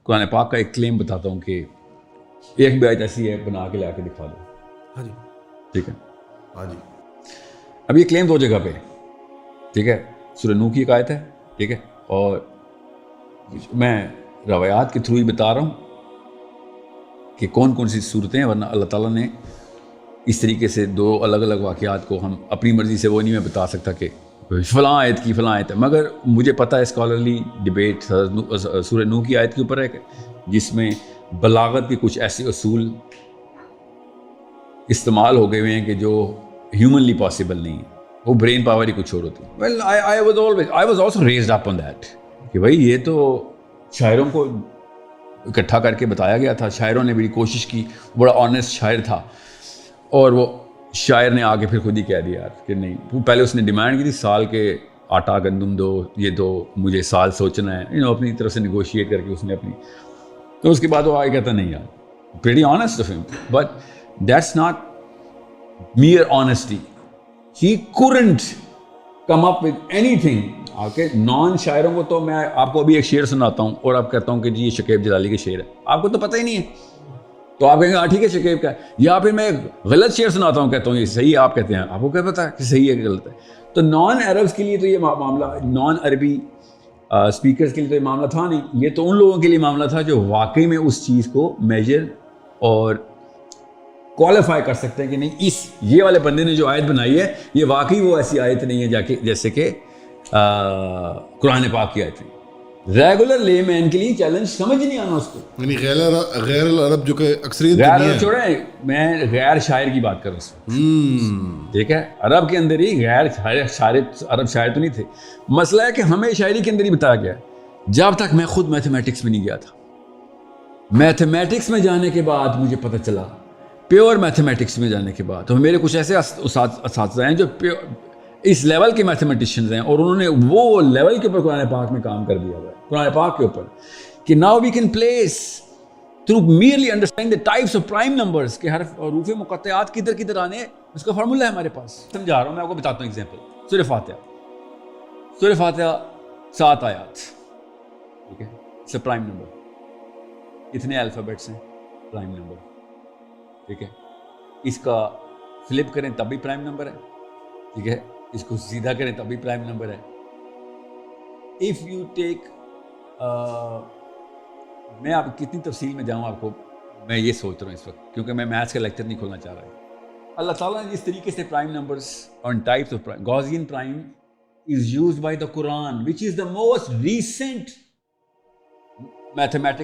قرآن پاک کا ایک کلیم بتاتا ہوں کہ ایک بھی آیت ایسی ہے بنا کے لا کے دکھا دو. ہاں جی ٹھیک ہے, ہاں جی اب یہ کلیم 2 جگہ پہ, ٹھیک ہے, سورہ نوح کی ایک آیت ہے, ٹھیک ہے, اور میں روایات کے تھرو ہی بتا رہا ہوں کہ کون کون سی صورتیں ہیں, ورنہ اللہ تعالیٰ نے اس طریقے سے 2 الگ الگ واقعات کو ہم اپنی مرضی سے وہ نہیں میں بتا سکتا کہ فلاں آیت کی فلاں آیت ہے. مگر مجھے پتہ ہے اسکالرلی ڈبیٹ سورہ نوح کی آیت کے اوپر ہے جس میں بلاغت کے کچھ ایسے اصول استعمال ہو گئے ہوئے ہیں کہ جو ہیومنلی پاسبل نہیں ہے, وہ برین پاور ہی کچھ اور ہوتی ہے. Well I was also raised up on that کہ بھائی یہ تو شاعروں کو اکٹھا کر کے بتایا گیا تھا, شاعروں نے بڑی کوشش کی, بڑا آنیسٹ شاعر تھا, اور وہ شاعر نے آگے پھر خود ہی کہہ دیا یار کہ نہیں. پہلے اس نے ڈیمانڈ کی تھی سال کے آٹا گندم دو, یہ دو, مجھے سال سوچنا ہے, اپنی طرف سے نیگوشیٹ کر کے اس نے اپنی, تو اس کے بعد وہ آگے کہتا نہیں یار, pretty honest of him, but that's not mere honesty. He couldn't come up with anything. آگے نان شاعروں کو تو میں آپ کو ابھی ایک شعر سناتا ہوں اور آپ کہتا ہوں کہ جی یہ شکیب جلالی کے شعر ہے, آپ کو تو پتہ ہی نہیں ہے, تو آپ کہیں گے ہاں ٹھیک ہے شکیب کا ہے, یا پھر میں غلط شعر سناتا ہوں کہتا ہوں یہ صحیح ہے, آپ کہتے ہیں آپ کو کیا پتہ ہے کہ صحیح ہے کہ غلط ہے. تو نان عربس کے لیے تو یہ معاملہ, نان عربی اسپیکرز کے لیے تو یہ معاملہ تھا نہیں, یہ تو ان لوگوں کے لیے معاملہ تھا جو واقعی میں اس چیز کو میجر اور کوالیفائی کر سکتے ہیں کہ نہیں اس یہ والے بندے نے جو آیت بنائی ہے یہ واقعی وہ ایسی آیت نہیں ہے جیسے کہ قرآن پاک کی آیت ہے. ریگولر لے مین کے لیے چیلنج سمجھ نہیں آنا اس کو, یعنی غیر العرب جو کہ اکثریت غیر چھوڑیں, میں غیر شاعر کی بات کر رہا ہوں, ٹھیک ہے, عرب کے اندر ہی غیر شاعر, عرب شاعر تو نہیں تھے. مسئلہ ہے کہ ہمیں شاعری کے اندر ہی بتایا گیا جب تک میں خود میتھمیٹکس میں نہیں گیا تھا. میتھمیٹکس میں جانے کے بعد مجھے پتہ چلا, پیور میتھمیٹکس میں جانے کے بعد, تو میرے کچھ ایسے اساتذہ ہیں جو اس لیول کے میتھمیٹیشینز ہیں اور انہوں نے وہ لیول کے اوپر قرآن پاک میں کام کر دیا ہوا ہے, قرآن پاک کے اوپر, کہ now we can place through merely understand the types of prime numbers کے حروف مقطعات کدھر آنے, اس کا فارمولہ ہے ہمارے پاس. سمجھا رہا ہوں میں آپ کو, بتاتا ہوں ایگزامپل. سورہ فاتحہ 7 آیات, ٹھیک ہے, اس سے پرائم نمبر اتنے الفابیٹس ہیں, پرائم نمبر, ٹھیک ہے, اس کا فلپ کریں تب بھی پرائم نمبر ہے, ٹھیک ہے, اس کو سیدھا کریں تب بھی پرائم نمبر ہے. اف یو ٹیک, میں آپ کتنی تفصیل میں جاؤں آپ کو, میں یہ سوچ رہا ہوں اس وقت کیونکہ میں میتھس کا لیکچر نہیں کھولنا چاہ رہا ہوں. اللہ تعالیٰ نے جس طریقے سے prime numbers on types of Gaussian prime is used by the Quran, which is the most recent mathematics